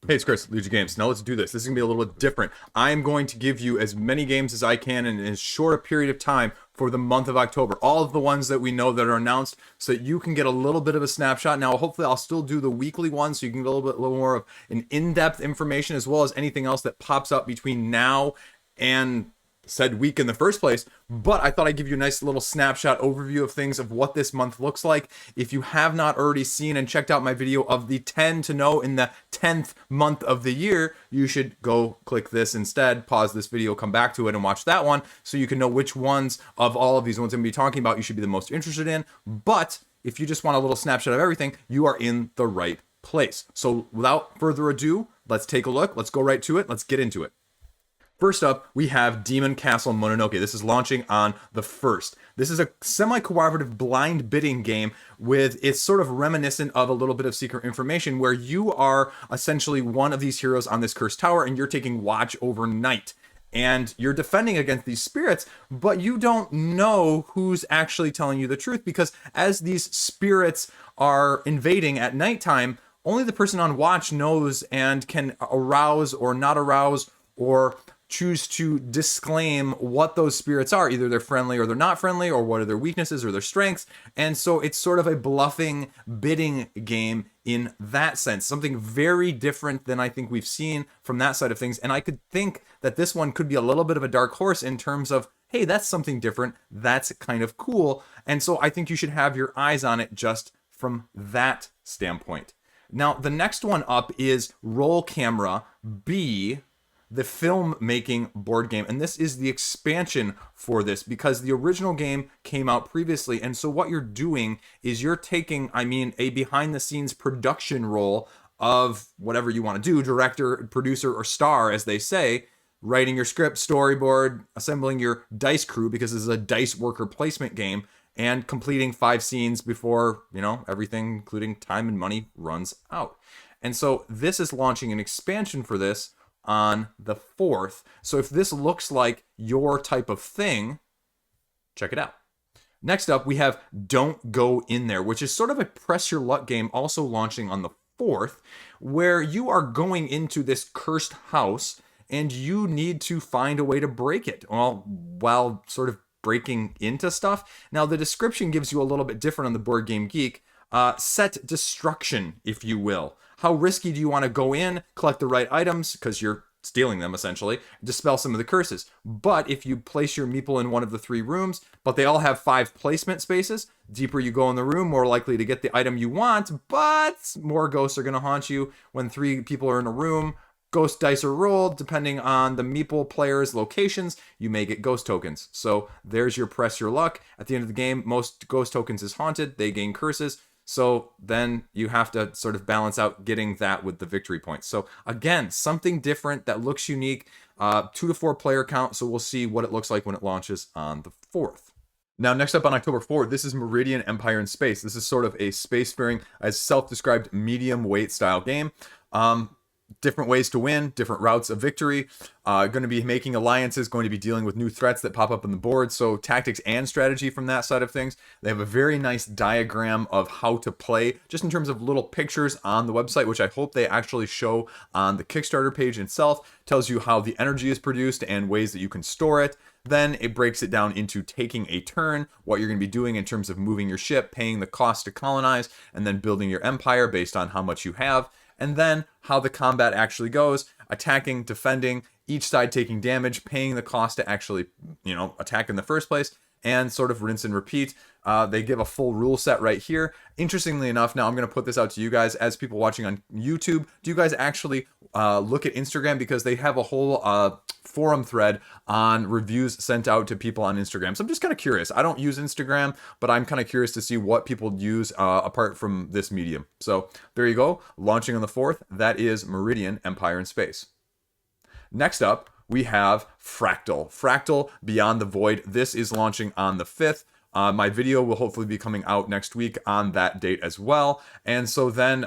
Hey, it's Chris, Legion Games. Now let's do this. This is going to be a little bit different. I'm going to give you as many games as I can in as short a period of time for the month of October. All of the ones that we know that are announced so that you can get a little bit of a snapshot. Now, hopefully I'll still do the weekly ones so you can get a little more of an in-depth information as well as anything else that pops up between now and said week in the first place, but I thought I'd give you a nice little snapshot overview of things of what this month looks like. If you have not already seen and checked out my video of the 10 to know in the 10th month of the year, you should go click this instead, pause this video, come back to it and watch that one so you can know which ones of all of these ones I'm going to be talking about you should be the most interested in. But if you just want a little snapshot of everything, you are in the right place. So without further ado, let's take a look. Let's go right to it. Let's get into it. First up, we have Demon Castle Mononoke. This is launching on the 1st. This is a semi-cooperative blind bidding game with, it's sort of reminiscent of a little bit of Secret Information where you are essentially one of these heroes on this cursed tower and you're taking watch overnight. And you're defending against these spirits, but you don't know who's actually telling you the truth because as these spirits are invading at nighttime, only the person on watch knows and can arouse or not arouse or choose to disclaim what those spirits are. Either they're friendly or they're not friendly, or what are their weaknesses or their strengths. And so it's sort of a bluffing bidding game in that sense. Something very different than I think we've seen from that side of things. And I could think that this one could be a little bit of a dark horse in terms of, hey, that's something different. That's kind of cool. And so I think you should have your eyes on it just from that standpoint. Now, the next one up is Roll Camera B, the filmmaking board game, and this is the expansion for this because the original game came out previously. And so what you're doing is you're taking, a behind the scenes production role of whatever you want to do, director, producer, or star, as they say, writing your script, storyboard, assembling your dice crew because this is a dice worker placement game, and completing 5 scenes before, everything, including time and money, runs out. And so this is launching an expansion for this on the 4th. So if this looks like your type of thing, check it out. Next up, we have Don't Go In There, which is sort of a press your luck game also launching on the 4th, where you are going into this cursed house and you need to find a way to break it while sort of breaking into stuff. Now, the description gives you a little bit different on the Board Game Geek. Set destruction, if you will. How risky do you want to go in, collect the right items, because you're stealing them essentially, dispel some of the curses. But if you place your meeple in one of the 3 rooms, but they all have 5 placement spaces, deeper you go in the room, more likely to get the item you want, but more ghosts are going to haunt you. When 3 people are in a room, ghost dice are rolled. Depending on the meeple player's locations, you may get ghost tokens. So there's your press your luck. At the end of the game, most ghost tokens is haunted. They gain curses. So then you have to sort of balance out getting that with the victory points. So again, something different that looks unique. 2 to 4 player count. So we'll see what it looks like when it launches on the 4th. Now, next up on October 4th, this is Meridian Empire in Space. This is sort of a spacefaring, as self-described medium weight style game. Different ways to win, different routes of victory, going to be making alliances, going to be dealing with new threats that pop up on the board. So tactics and strategy from that side of things. They have a very nice diagram of how to play, just in terms of little pictures on the website, which I hope they actually show on the Kickstarter page itself. Tells you how the energy is produced and ways that you can store it. Then it breaks it down into taking a turn, what you're going to be doing in terms of moving your ship, paying the cost to colonize, and then building your empire based on how much you have. And then how the combat actually goes, attacking, defending, each side taking damage, paying the cost to actually, attack in the first place, and sort of rinse and repeat. They give a full rule set right here. Interestingly enough, now I'm going to put this out to you guys as people watching on YouTube. Do you guys actually look at Instagram? Because they have a whole forum thread on reviews sent out to people on Instagram. So I'm just kind of curious. I don't use Instagram, but I'm kind of curious to see what people use apart from this medium. So there you go. Launching on the 4th. That is Meridian Empire in Space. Next up, we have Fractal. Fractal Beyond the Void. This is launching on the 5th. My video will hopefully be coming out next week on that date as well. And so then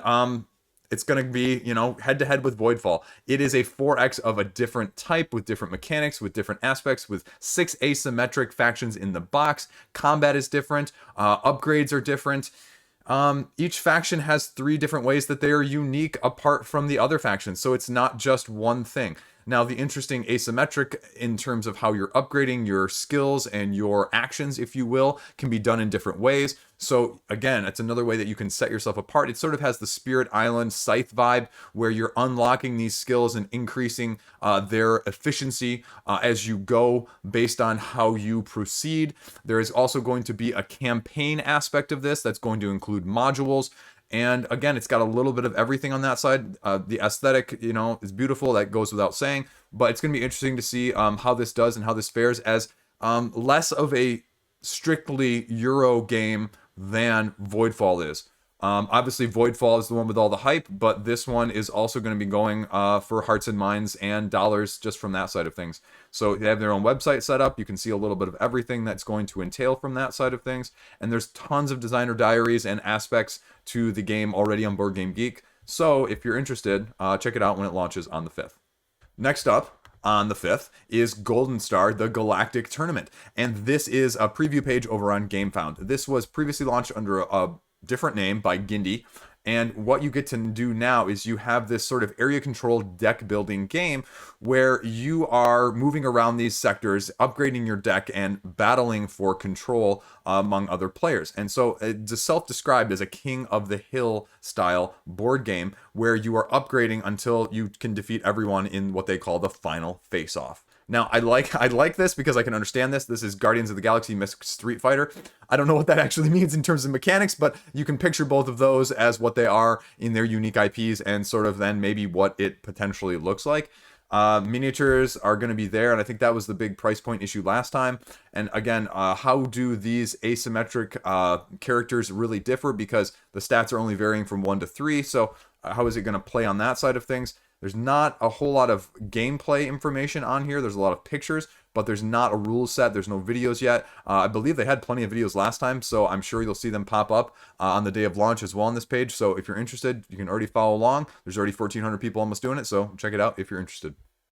it's going to be, head-to-head with Voidfall. It is a 4X of a different type with different mechanics, with different aspects, with 6 asymmetric factions in the box. Combat is different. Upgrades are different. Each faction has 3 different ways that they are unique apart from the other factions, so it's not just one thing. Now, the interesting asymmetric in terms of how you're upgrading your skills and your actions, if you will, can be done in different ways. So again, it's another way that you can set yourself apart. It sort of has the Spirit Island Scythe vibe, where you're unlocking these skills and increasing their efficiency as you go based on how you proceed. There is also going to be a campaign aspect of this that's going to include modules. And again, it's got a little bit of everything on that side. The aesthetic, is beautiful. That goes without saying. But it's going to be interesting to see how this does and how this fares as less of a strictly Euro game than Voidfall is. Obviously, Voidfall is the one with all the hype, but this one is also going to be going for hearts and minds and dollars just from that side of things. So they have their own website set up. You can see a little bit of everything that's going to entail from that side of things. And there's tons of designer diaries and aspects to the game already on Board Game Geek. So if you're interested, check it out when it launches on the 5th. Next up, on the 5th, is Goldenstar, the Galactic Tournament. And this is a preview page over on Gamefound. This was previously launched under a different name by Gindie, and what you get to do now is you have this sort of area controlled deck building game where you are moving around these sectors, upgrading your deck, and battling for control among other players. And so it's self-described as a King of the Hill style board game where you are upgrading until you can defeat everyone in what they call the final face-off. Now, I like this because I can understand this. This is Guardians of the Galaxy mixed Street Fighter. I don't know what that actually means in terms of mechanics, but you can picture both of those as what they are in their unique IPs and sort of then maybe what it potentially looks like. Miniatures are going to be there, and I think that was the big price point issue last time. And again, how do these asymmetric characters really differ? Because the stats are only varying from 1 to 3, so how is it going to play on that side of things? There's not a whole lot of gameplay information on here. There's a lot of pictures, but there's not a rule set. There's no videos yet. I believe they had plenty of videos last time, so I'm sure you'll see them pop up on the day of launch as well on this page. So if you're interested, you can already follow along. There's already 1,400 people almost doing it, so check it out if you're interested.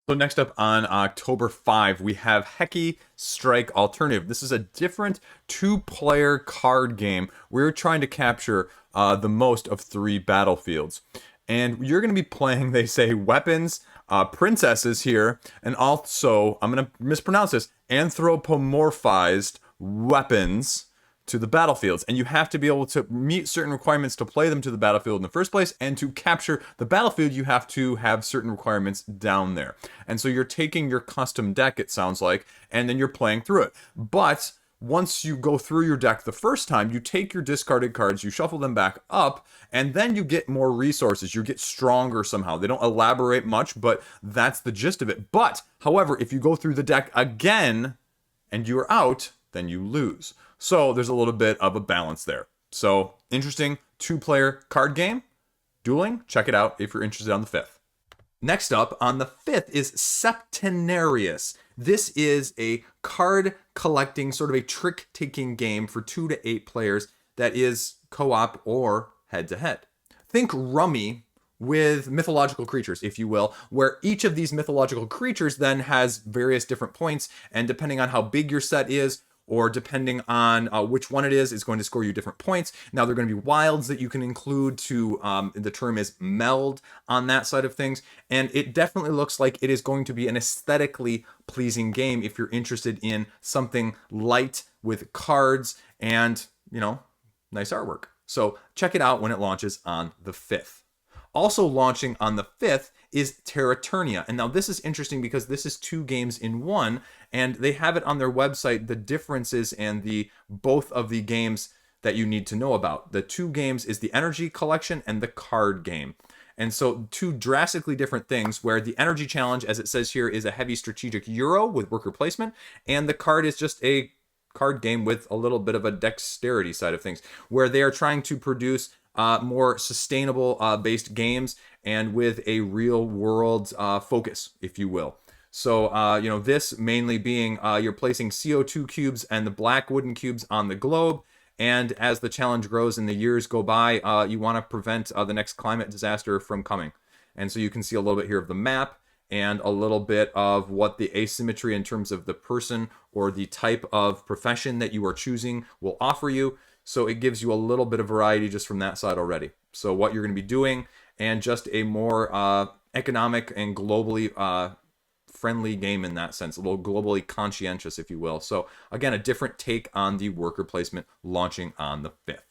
So next up on October 5, we have Heiki Strike Alternative. This is a different 2-player card game. We're trying to capture the most of 3 battlefields. And you're going to be playing, they say, weapons, princesses here, and also, I'm going to mispronounce this, anthropomorphized weapons to the battlefields. And you have to be able to meet certain requirements to play them to the battlefield in the first place, and to capture the battlefield, you have to have certain requirements down there. And so you're taking your custom deck, it sounds like, and then you're playing through it. But once you go through your deck the first time, you take your discarded cards, you shuffle them back up, and then you get more resources. You get stronger somehow. They don't elaborate much, but that's the gist of it. But, however, if you go through the deck again and you're out, then you lose. So there's a little bit of a balance there. So, interesting 2-player card game. Dueling, check it out if you're interested on the 5th. Next up on the 5th is Septenarius. This is a card collecting, sort of a trick-taking game for 2 to 8 players that is co-op or head-to-head. Think Rummy with mythological creatures, if you will, where each of these mythological creatures then has various different points, and depending on how big your set is, or depending on which one it is going to score you different points. Now, there are going to be wilds that you can include to, the term is meld on that side of things. And it definitely looks like it is going to be an aesthetically pleasing game if you're interested in something light with cards and, nice artwork. So check it out when it launches on the 5th. Also launching on the 5th is Terraternity. And now this is interesting because this is 2 games in one, and they have it on their website, the differences and both of the games that you need to know about. The 2 games is the Energy Collection and the card game. And so 2 drastically different things, where the Energy Challenge, as it says here, is a heavy strategic Euro with worker placement, and the card is just a card game with a little bit of a dexterity side of things, where they are trying to produce more sustainable based games and with a real world focus, if you will. So, this mainly being you're placing CO2 cubes and the black wooden cubes on the globe. And as the challenge grows and the years go by, you want to prevent the next climate disaster from coming. And so you can see a little bit here of the map and a little bit of what the asymmetry in terms of the person or the type of profession that you are choosing will offer you. So it gives you a little bit of variety just from that side already. So what you're going to be doing, and just a more economic and globally friendly game in that sense, a little globally conscientious, if you will. So again, a different take on the worker placement, launching on the 5th.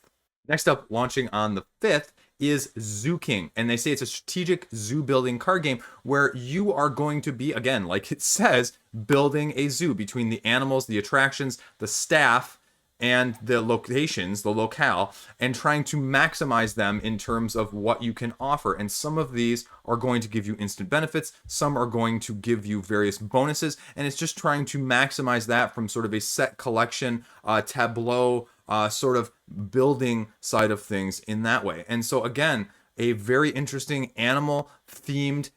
Next up, launching on the 5th, is Zoo King. And they say it's a strategic zoo building card game where you are going to be, again, like it says, building a zoo between the animals, the attractions, the staff, and the locations, the locale, and trying to maximize them in terms of what you can offer. And some of these are going to give you instant benefits, some are going to give you various bonuses, and it's just trying to maximize that from sort of a set collection, tableau, sort of building side of things in that way. And so again, a very interesting animal themed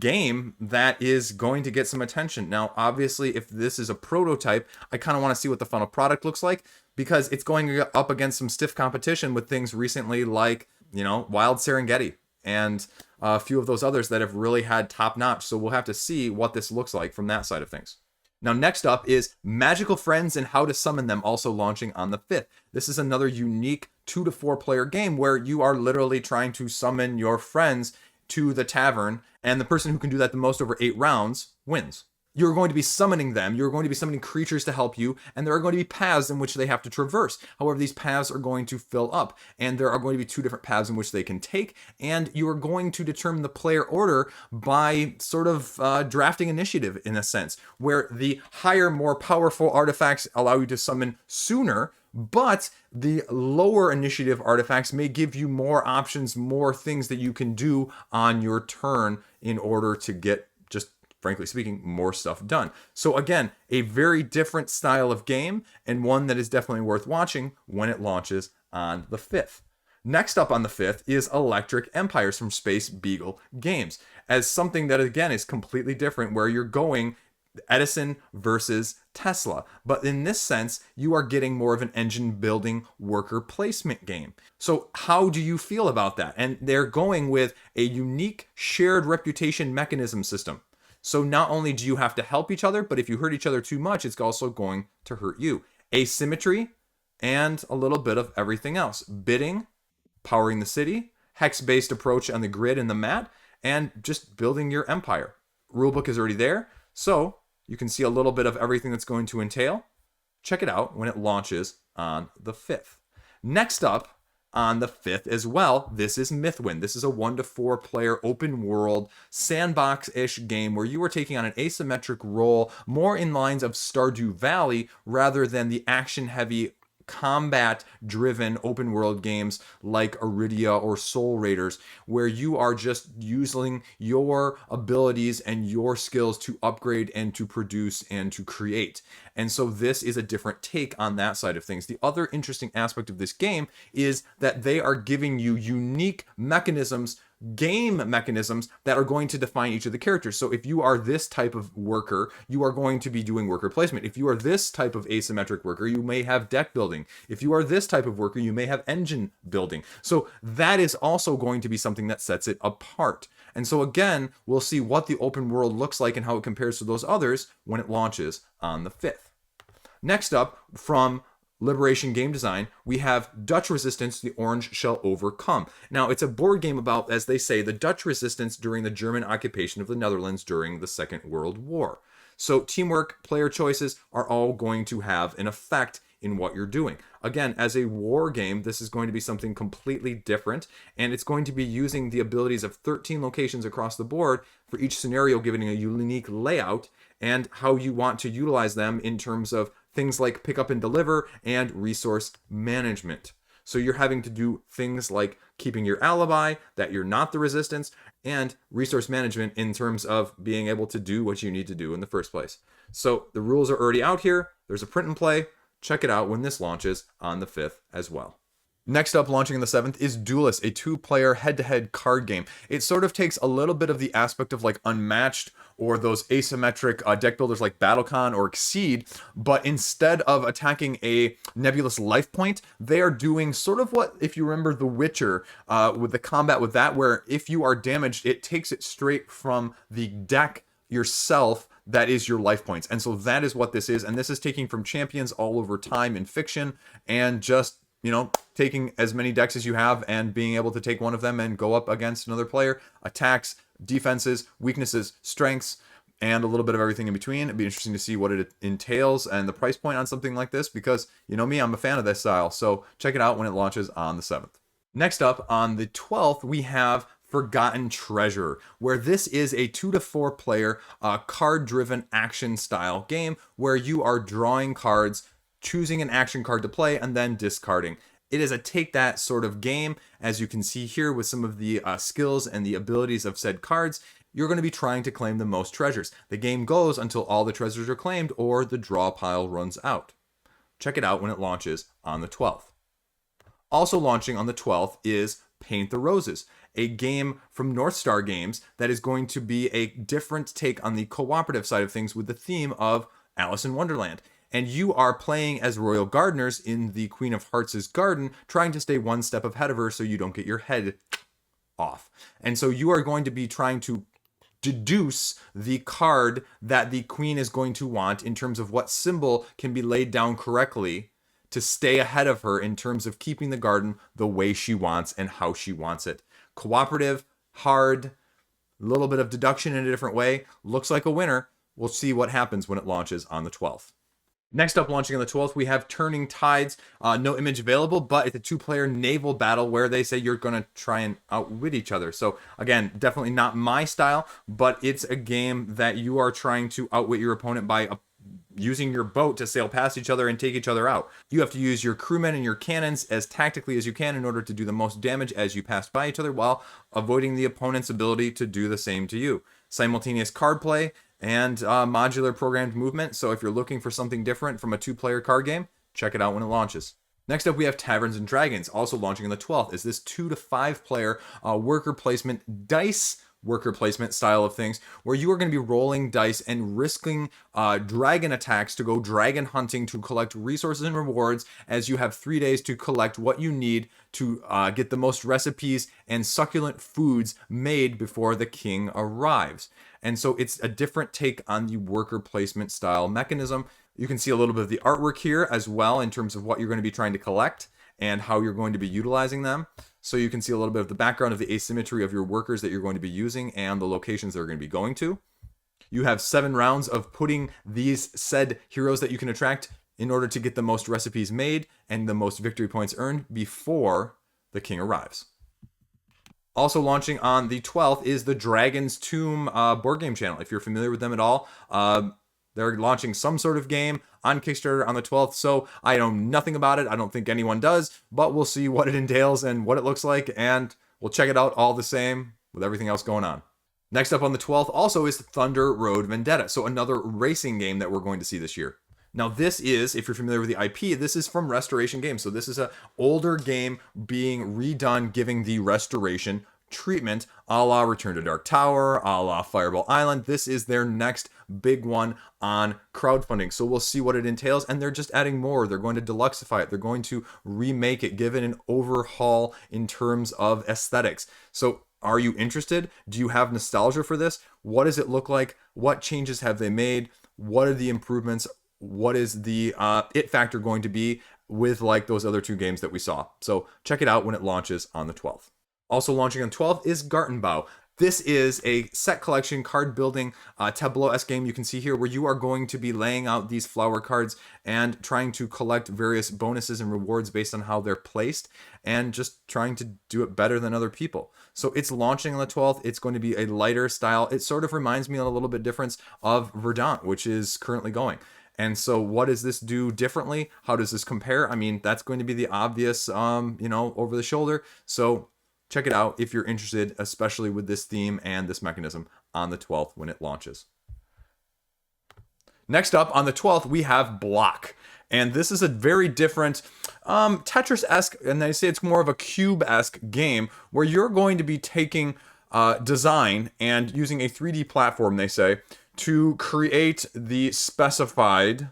game that is going to get some attention. Now, obviously, if this is a prototype, I kind of want to see what the final product looks like, because it's going up against some stiff competition with things recently like, Wild Serengeti and a few of those others that have really had top notch. So we'll have to see what this looks like from that side of things. Now, next up is Magical Friends and How to Summon Them, also launching on the 5th. This is another unique 2 to 4 player game where you are literally trying to summon your friends to the tavern, and the person who can do that the most over 8 rounds wins. You're going to be summoning them, you're going to be summoning creatures to help you, and there are going to be paths in which they have to traverse. However, these paths are going to fill up, and there are going to be 2 different paths in which they can take, and you are going to determine the player order by sort of drafting initiative, in a sense, where the higher, more powerful artifacts allow you to summon sooner, but the lower initiative artifacts may give you more options, more things that you can do on your turn in order to get, just frankly speaking, more stuff done. So again, a very different style of game, and one that is definitely worth watching when it launches on the 5th. Next up on the 5th is Electric Empires from Space Beagle Games, as something that again is completely different, where you're going Edison versus Tesla. But in this sense, you are getting more of an engine building worker placement game. So how do you feel about that? And they're going with a unique shared reputation mechanism system. So not only do you have to help each other, but if you hurt each other too much, it's also going to hurt you. Asymmetry and a little bit of everything else. Bidding, powering the city, hex-based approach on the grid and the mat, and just building your empire. Rulebook is already there, so you can see a little bit of everything that's going to entail. Check it out when it launches on the 5th. Next up on the 5th as well, this is Mythwind. This is a 1 to 4 player open world sandbox-ish game where you are taking on an asymmetric role, more in lines of Stardew Valley rather than the action-heavy combat-driven open world games like Iridia or Soul Raiders, where you are just using your abilities and your skills to upgrade and to produce and to create. And so this is a different take on that side of things. The other interesting aspect of this game is that they are giving you unique mechanisms, game mechanisms that are going to define each of the characters. So if you are this type of worker, you are going to be doing worker placement. If you are this type of asymmetric worker, you may have deck building. If you are this type of worker, you may have engine building. So that is also going to be something that sets it apart. And so again, we'll see what the open world looks like and how it compares to those others when it launches on the 5th. Next up, from Liberation Game Design, we have Dutch Resistance, The Orange Shall Overcome. Now, it's a board game about, as they say, the Dutch resistance during the German occupation of the Netherlands during the Second World War. So teamwork, player choices are all going to have an effect in what you're doing. Again, as a war game, this is going to be something completely different, and it's going to be using the abilities of 13 locations across the board for each scenario, giving a unique layout and how you want to utilize them in terms of things like pick up and deliver and resource management. So you're having to do things like keeping your alibi, that you're not the resistance, and resource management in terms of being able to do what you need to do in the first place. So the rules are already out here. There's a print and play. Check it out when this launches on the 5th as well. Next up, launching on the 7th, is Duelists, a 2-player head-to-head card game. It sort of takes a little bit of the aspect of like Unmatched or those asymmetric deck builders like BattleCon or Exceed, but instead of attacking a nebulous life point, they are doing sort of what, if you remember The Witcher, with the combat with that, where if you are damaged, it takes it straight from the deck yourself that is your life points. And so that is what this is. And this is taking from champions all over time in fiction and just, you know, taking as many decks as you have and being able to take one of them and go up against another player, attacks, defenses, weaknesses, strengths, and a little bit of everything in between. It'd be interesting to see what it entails and the price point on something like this, because you know me, I'm a fan of this style. So check it out when it launches on the 7th. Next up, on the 12th, we have Forgotten Treasure, where this is a 2 to 4 player card-driven action style game where you are drawing cards, choosing an action card to play, and then discarding. It is a take that sort of game, as you can see here with some of the skills and the abilities of said cards. You're going to be trying to claim the most treasures. The game goes until all the treasures are claimed or the draw pile runs out. Check it out when it launches on the 12th. Also launching on the 12th is Paint the Roses, a game from North Star Games that is going to be a different take on the cooperative side of things with the theme of Alice in Wonderland. And you are playing as royal gardeners in the Queen of Hearts' garden, trying to stay one step ahead of her so you don't get your head off. And so you are going to be trying to deduce the card that the queen is going to want in terms of what symbol can be laid down correctly to stay ahead of her in terms of keeping the garden the way she wants and how she wants it. Cooperative, hard, a little bit of deduction in a different way. Looks like a winner. We'll see what happens when it launches on the 12th. Next up, launching on the 12th, we have Turning Tides. No image available, but it's a 2-player naval battle where they say you're going to try and outwit each other. So again, definitely not my style, but it's a game that you are trying to outwit your opponent by using your boat to sail past each other and take each other out. You have to use your crewmen and your cannons as tactically as you can in order to do the most damage as you pass by each other while avoiding the opponent's ability to do the same to you. Simultaneous card play and modular programmed movement. So if you're looking for something different from a 2-player card game, check it out when it launches. Next up, we have Taverns Dragons, also launching on the 12th. Is this 2 to 5 player worker placement dice worker placement style of things, where you are going to be rolling dice and risking dragon attacks to go dragon hunting to collect resources and rewards, as you have 3 days to collect what you need to get the most recipes and succulent foods made before the king arrives. And so it's a different take on the worker placement style mechanism. You can see a little bit of the artwork here as well in terms of what you're going to be trying to collect and how you're going to be utilizing them. So you can see a little bit of the background of the asymmetry of your workers that you're going to be using and the locations they're going to be going to. You have 7 rounds of putting these said heroes that you can attract in order to get the most recipes made and the most victory points earned before the king arrives. Also launching on the 12th is the Dragon's Tomb board game channel. If you're familiar with them at all, they're launching some sort of game on Kickstarter on the 12th, so I know nothing about it. I don't think anyone does, but we'll see what it entails and what it looks like, and we'll check it out all the same with everything else going on. Next up on the 12th also is Thunderroad Vendetta, so another racing game that we're going to see this year. Now this is, if you're familiar with the IP, this is from Restoration Games, so this is an older game being redone, giving the restoration treatment a la Return to Dark Tower, a la Fireball Island. This is their next big one on crowdfunding. So we'll see what it entails, and they're just adding more. They're going to deluxify it. They're going to remake it, give it an overhaul in terms of aesthetics. So are you interested? Do you have nostalgia for this? What does it look like? What changes have they made? What are the improvements? What is the it factor going to be with like those other 2 games that we saw? So check it out when it launches on the 12th. Also launching on 12th is Gartenbau. This is a set collection card building tableau-esque game you can see here, where you are going to be laying out these flower cards and trying to collect various bonuses and rewards based on how they're placed and just trying to do it better than other people. So it's launching on the 12th. It's going to be a lighter style. It sort of reminds me a little bit different of Verdant, which is currently going. And so what does this do differently? How does this compare? I mean, that's going to be the obvious, over the shoulder. So check it out if you're interested, especially with this theme and this mechanism on the 12th when it launches. Next up on the 12th, we have Blokk. And this is a very different Tetris-esque, and they say it's more of a cube-esque game where you're going to be taking design and using a 3D platform, they say, to create the specified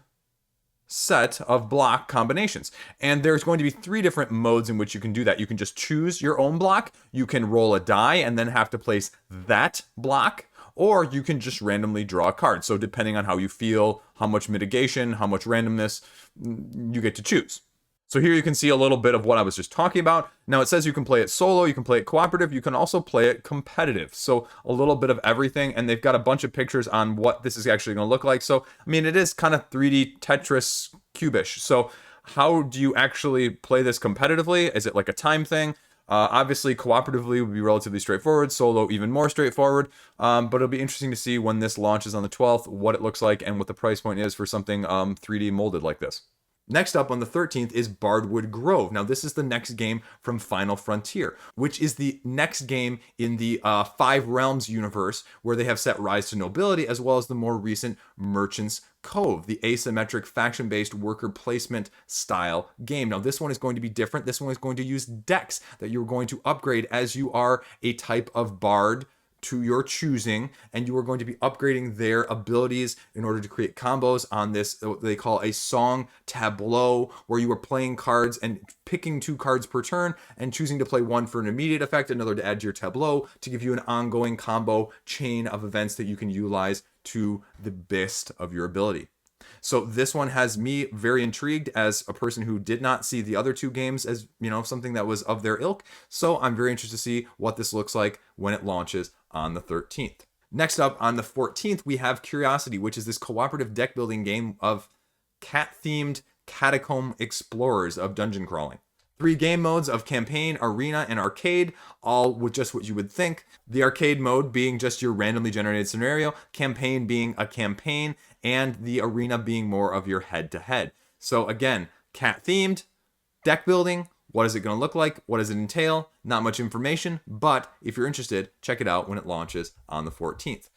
set of block combinations. And there's going to be 3 different modes in which you can do that. You can just choose your own block, you can roll a die and then have to place that block, or you can just randomly draw a card. So depending on how you feel, how much mitigation, how much randomness, you get to choose. So here you can see a little bit of what I was just talking about. Now it says you can play it solo, you can play it cooperative, you can also play it competitive. So a little bit of everything, and they've got a bunch of pictures on what this is actually going to look like. So, I mean, it is kind of 3D Tetris cubish. So how do you actually play this competitively? Is it like a time thing? Obviously, cooperatively would be relatively straightforward, solo even more straightforward, but it'll be interesting to see when this launches on the 12th, what it looks like, and what the price point is for something 3D molded like this. Next up on the 13th is Bardwood Grove. Now this is the next game from Final Frontier, which is the next game in the Five Realms universe, where they have set Rise to Nobility, as well as the more recent Merchant's Cove, the asymmetric faction-based worker placement style game. Now this one is going to be different. This one is going to use decks that you're going to upgrade as you are a type of bard to your choosing, and you are going to be upgrading their abilities in order to create combos on this, what they call a song tableau, where you are playing cards and picking 2 cards per turn and choosing to play one for an immediate effect, another to add to your tableau to give you an ongoing combo chain of events that you can utilize to the best of your ability. So this one has me very intrigued as a person who did not see the other 2 games as, you know, something that was of their ilk. So I'm very interested to see what this looks like when it launches on the 13th. Next up on the 14th, we have Curiousity, which is this cooperative deck building game of cat-themed catacomb explorers of dungeon crawling. 3 game modes of campaign, arena, and arcade, all with just what you would think. The arcade mode being just your randomly generated scenario, campaign being a campaign, and the arena being more of your head-to-head. So again, cat-themed, deck building. What is it going to look like? What does it entail? Not much information, but if you're interested, check it out when it launches on the 14th.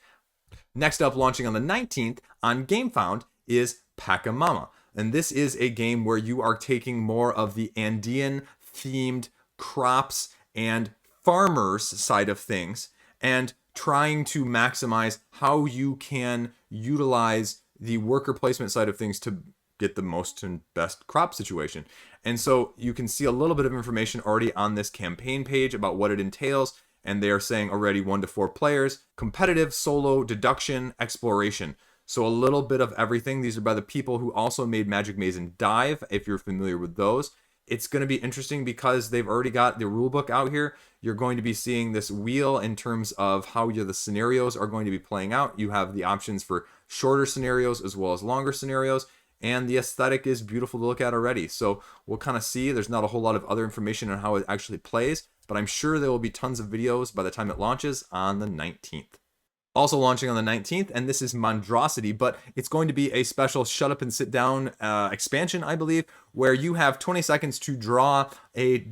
Next up, launching on the 19th on Gamefound, is Pachamama. And this is a game where you are taking more of the Andean-themed crops and farmers side of things and trying to maximize how you can utilize the worker placement side of things to get the most and best crop situation. And so you can see a little bit of information already on this campaign page about what it entails. And they are saying already 1 to 4 players, competitive, solo, deduction, exploration. So a little bit of everything. These are by the people who also made Magic Maze and Dive, if you're familiar with those. It's going to be interesting because they've already got the rulebook out here. You're going to be seeing this wheel in terms of how the scenarios are going to be playing out. You have the options for shorter scenarios as well as longer scenarios. And the aesthetic is beautiful to look at already. So we'll kind of see. There's not a whole lot of other information on how it actually plays, but I'm sure there will be tons of videos by the time it launches on the 19th. Also launching on the 19th, and this is MonsDrawSity, but it's going to be a special shut up and sit down expansion, I believe, where you have 20 seconds to draw a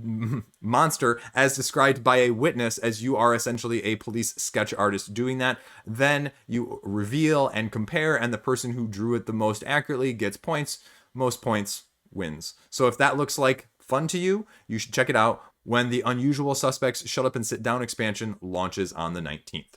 monster as described by a witness, as you are essentially a police sketch artist doing that. Then you reveal and compare, and the person who drew it the most accurately gets points. Most points wins. So if that looks like fun to you, you should check it out when the Unusual Suspects Shut Up and Sit Down expansion launches on the 19th.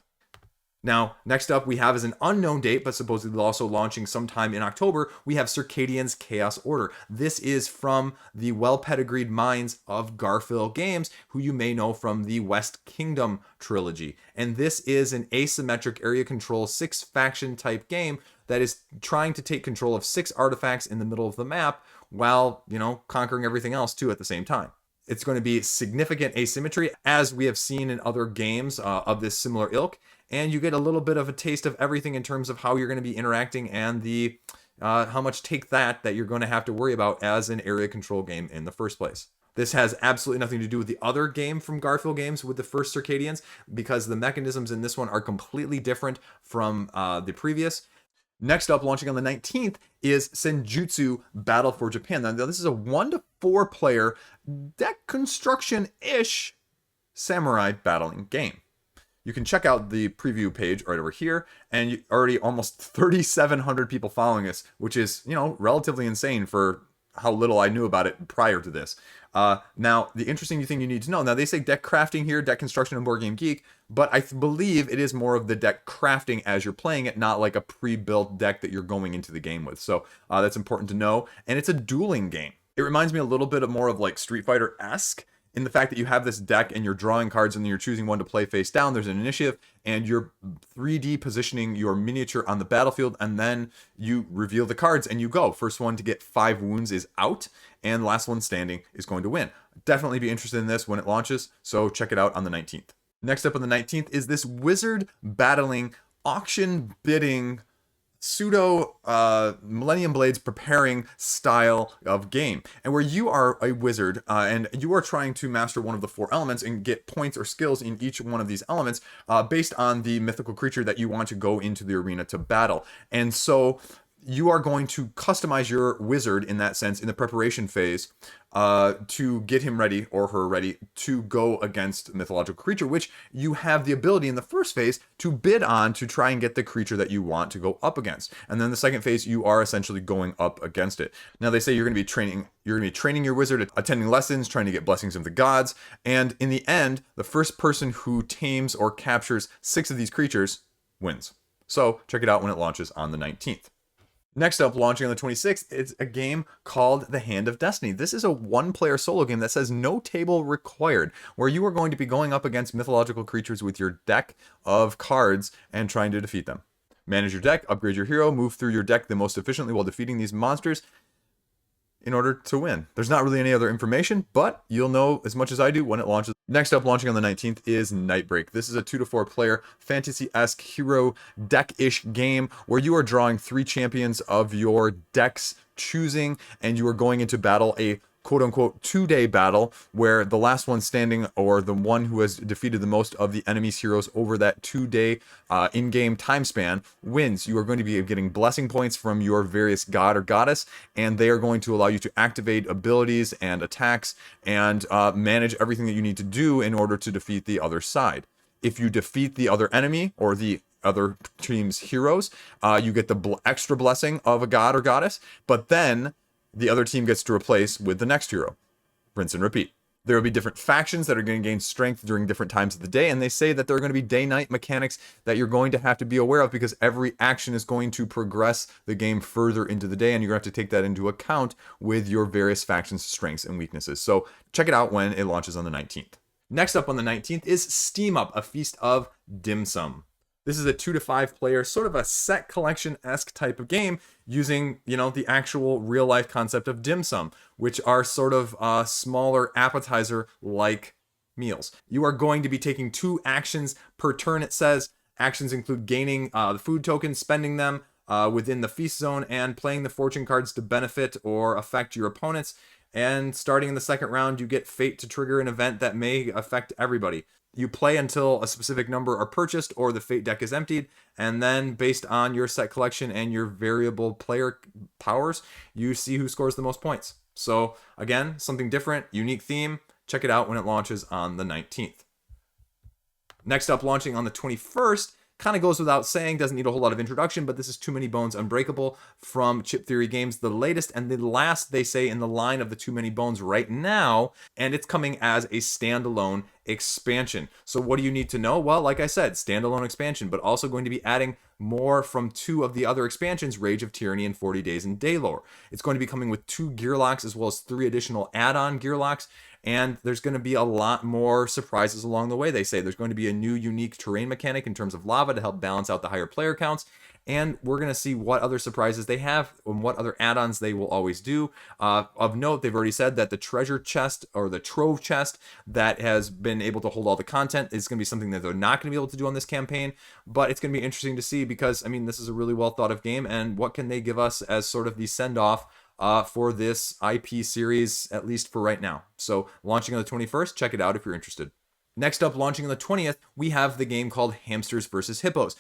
Now, next up we have as an unknown date, but supposedly also launching sometime in October, we have Circadians Chaos Order. This is from the well-pedigreed minds of Garphill Games, who you may know from the West Kingdom trilogy. And this is an asymmetric area control 6-faction type game that is trying to take control of 6 artifacts in the middle of the map while, conquering everything else too at the same time. It's going to be significant asymmetry, as we have seen in other games of this similar ilk. And you get a little bit of a taste of everything in terms of how you're going to be interacting and the how much take that you're going to have to worry about as an area control game in the first place. This has absolutely nothing to do with the other game from Garphill Games with the first Circadians, because the mechanisms in this one are completely different from the previous. Next up, launching on the 19th, is Senjutsu Battle for Japan. Now, this is a 1 to 4 player deck construction-ish samurai battling game. You can check out the preview page right over here, and already almost 3,700 people following us, which is, relatively insane for how little I knew about it prior to this. Now, the interesting thing you need to know, now they say deck crafting here, deck construction on Board Game Geek, but I believe it is more of the deck crafting as you're playing it, not like a pre-built deck that you're going into the game with. So that's important to know. And it's a dueling game. It reminds me a little bit more of like Street Fighter-esque in the fact that you have this deck and you're drawing cards and then you're choosing one to play face down. There's an initiative and you're 3D positioning your miniature on the battlefield, and then you reveal the cards and you go. First one to get 5 wounds is out, and last one standing is going to win. Definitely be interested in this when it launches, so check it out on the 19th. Next up on the 19th is this wizard battling, auction bidding, pseudo Millennium Blades preparing style of game, and where you are a wizard and you are trying to master one of the 4 elements and get points or skills in each one of these elements based on the mythical creature that you want to go into the arena to battle. And so you are going to customize your wizard in that sense in the preparation phase to get him ready or her ready to go against mythological creature, which you have the ability in the first phase to bid on to try and get the creature that you want to go up against. And then the second phase, you are essentially going up against it. Now they say you're going to be training your wizard, attending lessons, trying to get blessings of the gods, and in the end, the first person who tames or captures 6 of these creatures wins. So check it out when it launches on the 19th. Next up, launching on the 26th, is a game called The Hand of Destiny. This is a 1-player solo game that says no table required, where you are going to be going up against mythological creatures with your deck of cards and trying to defeat them. Manage your deck, upgrade your hero, move through your deck the most efficiently while defeating these monsters in order to win. There's not really any other information, but you'll know as much as I do when it launches. Next up, launching on the 19th, is Nightbreak. This is a 2 to 4 player fantasy-esque hero deck-ish game where you are drawing 3 champions of your deck's choosing, and you are going into battle, a quote-unquote 2-day battle, where the last one standing, or the one who has defeated the most of the enemy's heroes over that 2-day in-game time span, wins. You are going to be getting blessing points from your various god or goddess, and they are going to allow you to activate abilities and attacks and manage everything that you need to do in order to defeat the other side. If you defeat the other enemy or the other team's heroes, you get the extra blessing of a god or goddess, but then the other team gets to replace with the next hero. Rinse and repeat. There will be different factions that are going to gain strength during different times of the day, and they say that there are going to be day-night mechanics that you're going to have to be aware of, because every action is going to progress the game further into the day, and you're going to have to take that into account with your various factions' strengths and weaknesses. So check it out when it launches on the 19th. Next up on the 19th is Steam Up, a feast of dim sum. This is a 2 to 5 player, sort of a set collection-esque type of game using, the actual real-life concept of dim sum, which are sort of smaller appetizer-like meals. You are going to be taking 2 actions per turn, it says. Actions include gaining the food tokens, spending them within the feast zone, and playing the fortune cards to benefit or affect your opponents. And starting in the second round, you get fate to trigger an event that may affect everybody. You play until a specific number are purchased or the fate deck is emptied, and then based on your set collection and your variable player powers, you see who scores the most points. So again, something different, unique theme. Check it out when it launches on the 19th. Next up, launching on the 21st, kind of goes without saying, doesn't need a whole lot of introduction, but this is Too Many Bones Unbreakable from Chip Theory Games, the latest and the last, they say, in the line of the Too Many Bones right now, and it's coming as a standalone expansion. So what do you need to know? Well, like I said, standalone expansion, but also going to be adding more from 2 of the other expansions, Rage of Tyranny and 40 Days in Daylore. It's going to be coming with 2 gear locks as well as 3 additional add-on gear locks, and there's going to be a lot more surprises along the way. They say there's going to be a new unique terrain mechanic in terms of lava to help balance out the higher player counts, and we're going to see what other surprises they have and what other add-ons they will always do. Of note, they've already said that the treasure chest or the trove chest that has been able to hold all the content is going to be something that they're not going to be able to do on this campaign, but it's going to be interesting to see because, this is a really well thought of game, and what can they give us as sort of the send-off for this IP series, at least for right now. So launching on the 21st, check it out if you're interested. Next up, launching on the 20th, we have the game called Hamsters versus Hippos.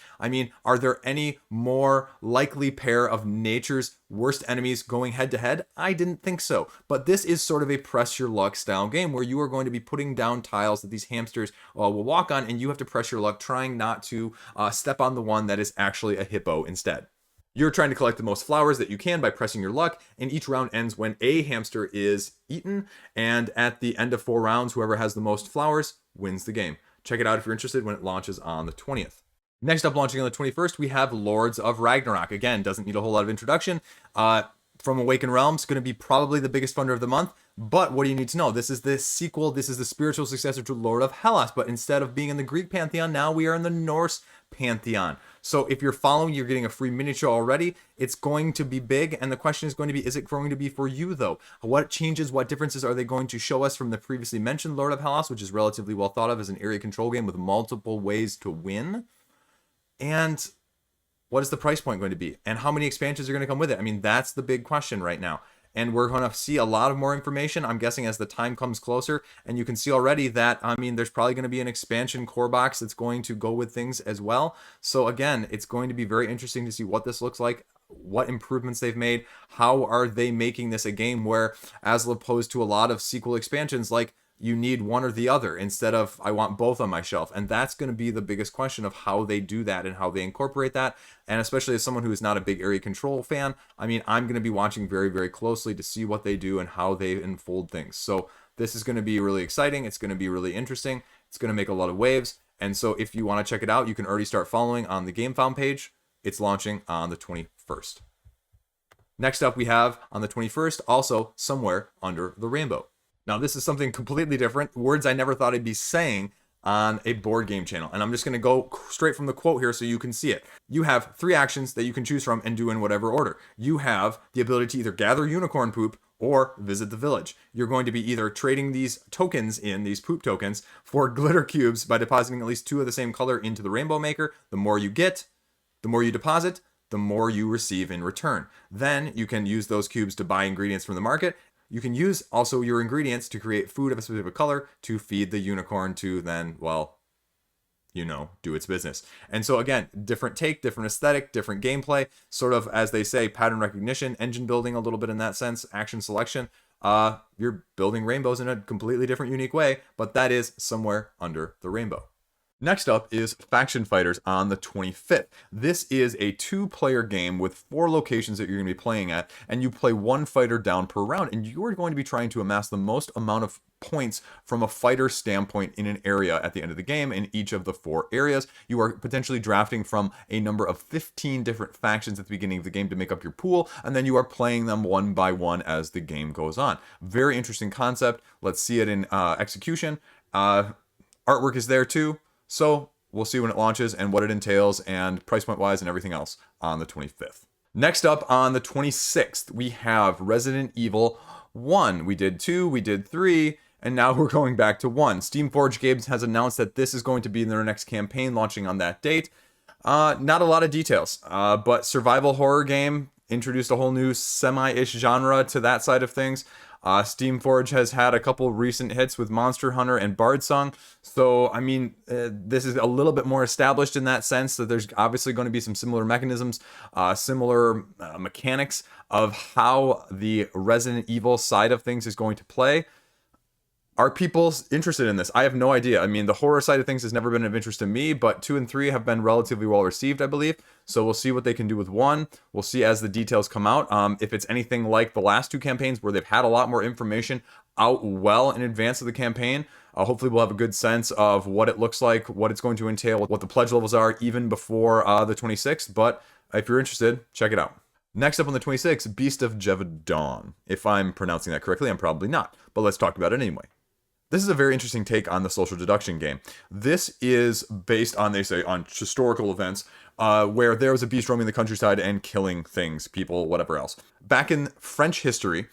Are there any more likely pair of nature's worst enemies going head to head? I didn't think so. But this is sort of a press your luck style game where you are going to be putting down tiles that these hamsters will walk on, and you have to press your luck trying not to step on the one that is actually a hippo instead. You're trying to collect the most flowers that you can by pressing your luck, and each round ends when a hamster is eaten, and at the end of 4 rounds, whoever has the most flowers wins the game. Check it out if you're interested when it launches on the 20th. Next up, launching on the 21st, we have Lords of Ragnarok. Again, doesn't need a whole lot of introduction. from Awakened Realms, going to be probably the biggest funder of the month. But what do you need to know? This is the sequel. This is the spiritual successor to Lord of Hellas. But instead of being in the Greek pantheon, now we are in the Norse pantheon. So if you're following, you're getting a free miniature already. It's going to be big. And the question is going to be, is it going to be for you, though? What changes, what differences are they going to show us from the previously mentioned Lord of Hellas, which is relatively well thought of as an area control game with multiple ways to win? And what is the price point going to be? And how many expansions are going to come with it? I mean, that's the big question right now. And we're going to see a lot of more information, I'm guessing, as the time comes closer. And you can see already that, I mean, there's probably going to be an expansion core box that's going to go with things as well. So again, it's going to be very interesting to see what this looks like, what improvements they've made, how are they making this a game where, as opposed to a lot of sequel expansions, like, you need one or the other instead of I want both on my shelf. And that's going to be the biggest question of how they do that and how they incorporate that. And especially as someone who is not a big area control fan, I mean, I'm going to be watching very, very closely to see what they do and how they unfold things. So this is going to be really exciting. It's going to be really interesting. It's going to make a lot of waves. And so if you want to check it out, you can already start following on the Gamefound page. It's launching on the 21st. Next up, we have on the 21st, also Somewhere Under the Rainbow. Now, this is something completely different, words I never thought I'd be saying on a board game channel. And I'm just going to go straight from the quote here so you can see it. You have 3 actions that you can choose from and do in whatever order. You have the ability to either gather unicorn poop or visit the village. You're going to be either trading these tokens in, these poop tokens, for glitter cubes by depositing at least 2 of the same color into the rainbow maker. The more you get, the more you deposit, the more you receive in return. Then you can use those cubes to buy ingredients from the market. You can use also your ingredients to create food of a specific color to feed the unicorn to then, well, you know, do its business. And so again, different take, different aesthetic, different gameplay, sort of, as they say, pattern recognition, engine building a little bit in that sense, action selection. You're building rainbows in a completely different, unique way, but that is Somewhere Under the Rainbow. Next up is Faction Fighters on the 25th. This is a 2-player game with 4 locations that you're going to be playing at, and you play 1 fighter down per round, and you are going to be trying to amass the most amount of points from a fighter standpoint in an area at the end of the game in each of the 4 areas. You are potentially drafting from a number of 15 different factions at the beginning of the game to make up your pool, and then you are playing them one by one as the game goes on. Very interesting concept. Let's see it in execution. Artwork is there too. So we'll see when it launches and what it entails and price point wise and everything else on the 25th. Next up on the 26th, we have Resident Evil 1. We did 2, we did 3, and now we're going back to 1. Steamforged Games has announced that this is going to be their next campaign launching on that date. Not a lot of details, but survival horror game, introduced a whole new semi-ish genre to that side of things. Steamforged has had a couple recent hits with Monster Hunter and Bard Song. So, I mean, this is a little bit more established in that sense that there's obviously going to be some similar mechanisms, similar mechanics of how the Resident Evil side of things is going to play. Are people interested in this? I have no idea. I mean, the horror side of things has never been of interest to me, but 2 and 3 have been relatively well received, I believe. So we'll see what they can do with 1. We'll see as the details come out. If it's anything like the last 2 campaigns where they've had a lot more information out well in advance of the campaign, hopefully we'll have a good sense of what it looks like, what it's going to entail, what the pledge levels are even before the 26th. But if you're interested, check it out. Next up on the 26th, Beast of Gevaudan. If I'm pronouncing that correctly, I'm probably not. But let's talk about it anyway. This is a very interesting take on the social deduction game. This is based on, they say, on historical events where there was a beast roaming the countryside and killing things, people, whatever else. Back in French history,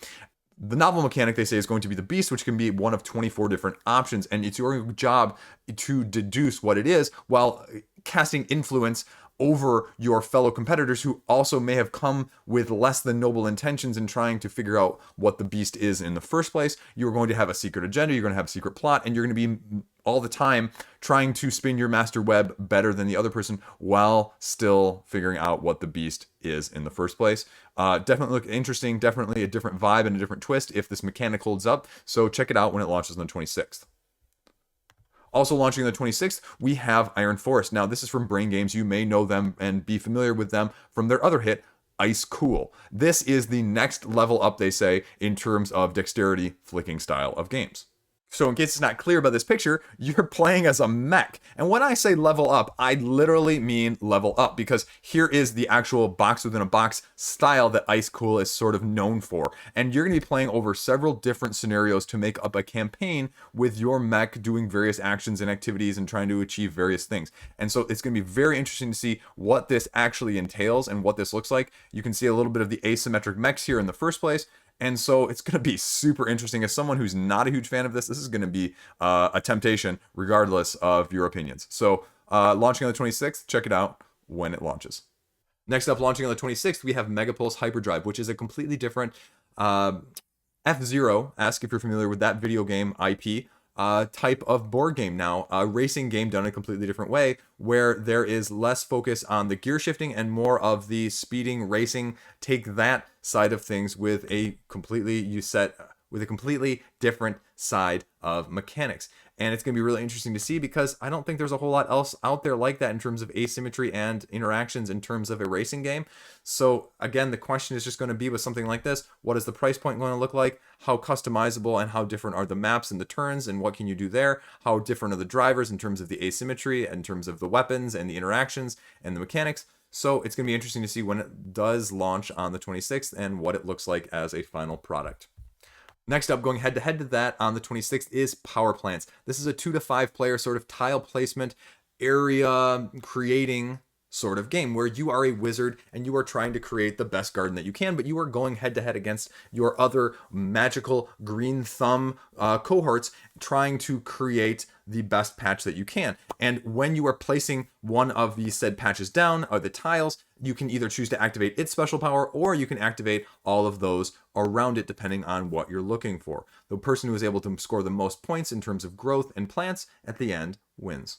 the novel mechanic, they say, is going to be the beast, which can be one of 24 different options, and it's your job to deduce what it is while casting influence over your fellow competitors who also may have come with less than noble intentions in trying to figure out what the beast is in the first place. You're going to have a secret agenda, you're going to have a secret plot, and you're going to be all the time trying to spin your master web better than the other person while still figuring out what the beast is in the first place. Definitely look interesting, definitely a different vibe and a different twist if this mechanic holds up. So check it out when it launches on the 26th. Also launching on the 26th, we have Iron Forest. Now, this is from Brain Games. You may know them and be familiar with them from their other hit, Ice Cool. This is the next level up, they say, in terms of dexterity flicking style of games. So in case it's not clear about this picture, you're playing as a mech. And when I say level up, I literally mean level up, because here is the actual box within a box style that Ice Cool is sort of known for. And you're going to be playing over several different scenarios to make up a campaign with your mech doing various actions and activities and trying to achieve various things. And so it's going to be very interesting to see what this actually entails and what this looks like. You can see a little bit of the asymmetric mechs here in the first place. And so it's going to be super interesting. As someone who's not a huge fan of this, this is going to be a temptation regardless of your opinions. So launching on the 26th, check it out when it launches. Next up, launching on the 26th, we have Megapulse Hyperdrive, which is a completely different F-Zero-esque, if you're familiar with that video game IP, type of board game now, a racing game done in a completely different way, where there is less focus on the gear shifting and more of the speeding, racing, take that side of things with a completely different side of mechanics. And it's going to be really interesting to see, because I don't think there's a whole lot else out there like that in terms of asymmetry and interactions in terms of a racing game. So again, the question is just going to be with something like this, what is the price point going to look like? How customizable and how different are the maps and the turns, and what can you do there? How different are the drivers in terms of the asymmetry, in terms of the weapons and the interactions and the mechanics? So it's going to be interesting to see when it does launch on the 26th and what it looks like as a final product. Next up, going head-to-head to that on the 26th is Power Plants. This is a 2 to 5 player sort of tile placement, area creating sort of game, where you are a wizard and you are trying to create the best garden that you can, but you are going head-to-head against your other magical green thumb cohorts, trying to create the best patch that you can. And when you are placing one of these said patches down, or the tiles, you can either choose to activate its special power, or you can activate all of those around it, depending on what you're looking for. The person who is able to score the most points in terms of growth and plants at the end wins.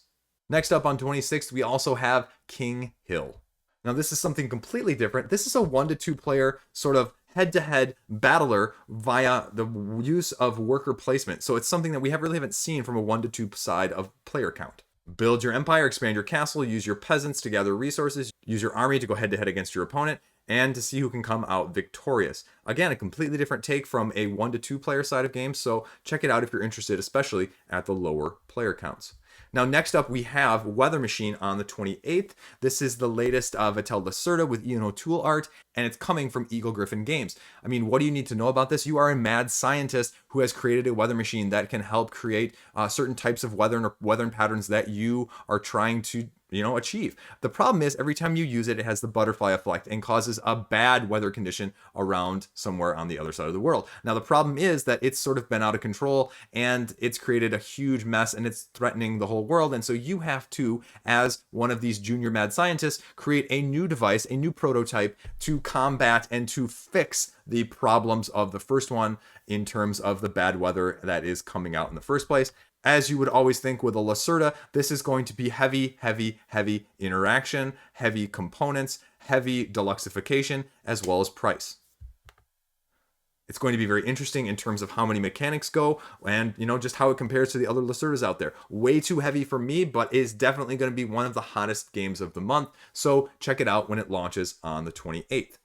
Next up on 26th, we also have King Hill. Now this is something completely different. This is a 1 to 2 player sort of head-to-head battler via the use of worker placement. So it's something that we really haven't seen from a 1 to 2 side of player count. Build your empire, expand your castle, use your peasants to gather resources, use your army to go head-to-head against your opponent, and to see who can come out victorious. Again, a completely different take from a 1 to 2 player side of games, so check it out if you're interested, especially at the lower player counts. Now, next up, we have Weather Machine on the 28th. This is the latest Vitel Lacerda with Ian O'Toole art, and it's coming from Eagle Gryphon Games. I mean, what do you need to know about this? You are a mad scientist who has created a weather machine that can help create certain types of weather patterns that you are trying to achieve. The problem is, every time you use it, it has the butterfly effect and causes a bad weather condition around somewhere on the other side of the world. Now, the problem is that it's sort of been out of control and it's created a huge mess and it's threatening the whole world. And so you have to, as one of these junior mad scientists, create a new device, a new prototype to combat and to fix the problems of the first one in terms of the bad weather that is coming out in the first place. As you would always think with a Lacerda, this is going to be heavy interaction, heavy components, heavy deluxification, as well as price. It's going to be very interesting in terms of how many mechanics go and, just how it compares to the other Lacerdas out there. Way too heavy for me, but is definitely going to be one of the hottest games of the month. So check it out when it launches on the 28th.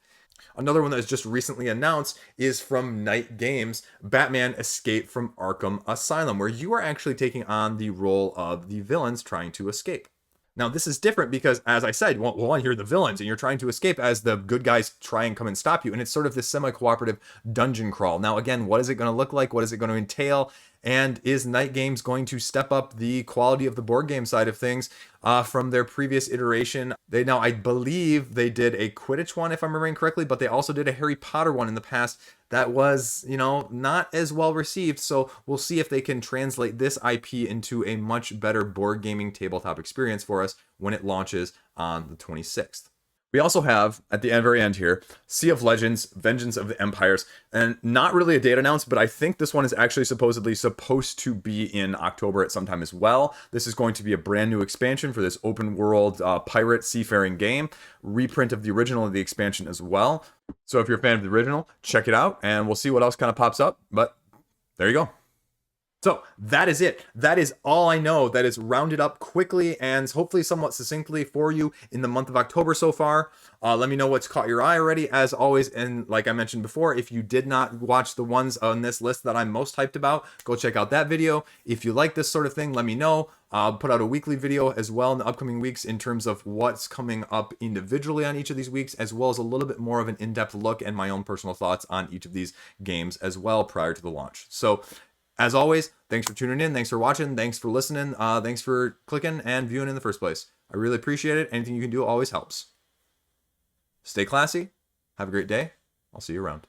Another one that was just recently announced is from Night Games, Batman Escape from Arkham Asylum, where you are actually taking on the role of the villains trying to escape. Now, this is different because, as I said, you're the villains and you're trying to escape as the good guys try and come and stop you. And it's sort of this semi-cooperative dungeon crawl. Now, again, what is it going to look like? What is it going to entail? And is Night Games going to step up the quality of the board game side of things from their previous iteration? I believe they did a Quidditch one, if I'm remembering correctly, but they also did a Harry Potter one in the past that was, not as well received. So we'll see if they can translate this IP into a much better board gaming tabletop experience for us when it launches on the 26th. We also have, at the very end here, Sea of Legends, Vengeance of the Empires, and not really a date announced, but I think this one is actually supposed to be in October at some time as well. This is going to be a brand new expansion for this open world pirate seafaring game, reprint of the original and the expansion as well. So if you're a fan of the original, check it out, and we'll see what else kind of pops up, but there you go. So that is it. That is all I know that is rounded up quickly and hopefully somewhat succinctly for you in the month of October so far. Let me know what's caught your eye already, as always. And like I mentioned before, if you did not watch the ones on this list that I'm most hyped about, go check out that video. If you like this sort of thing, let me know. I'll put out a weekly video as well in the upcoming weeks in terms of what's coming up individually on each of these weeks, as well as a little bit more of an in-depth look and my own personal thoughts on each of these games as well prior to the launch. So as always, thanks for tuning in. Thanks for watching. Thanks for listening. Thanks for clicking and viewing in the first place. I really appreciate it. Anything you can do always helps. Stay classy. Have a great day. I'll see you around.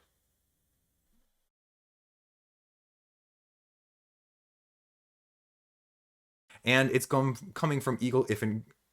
And it's coming from Eagle if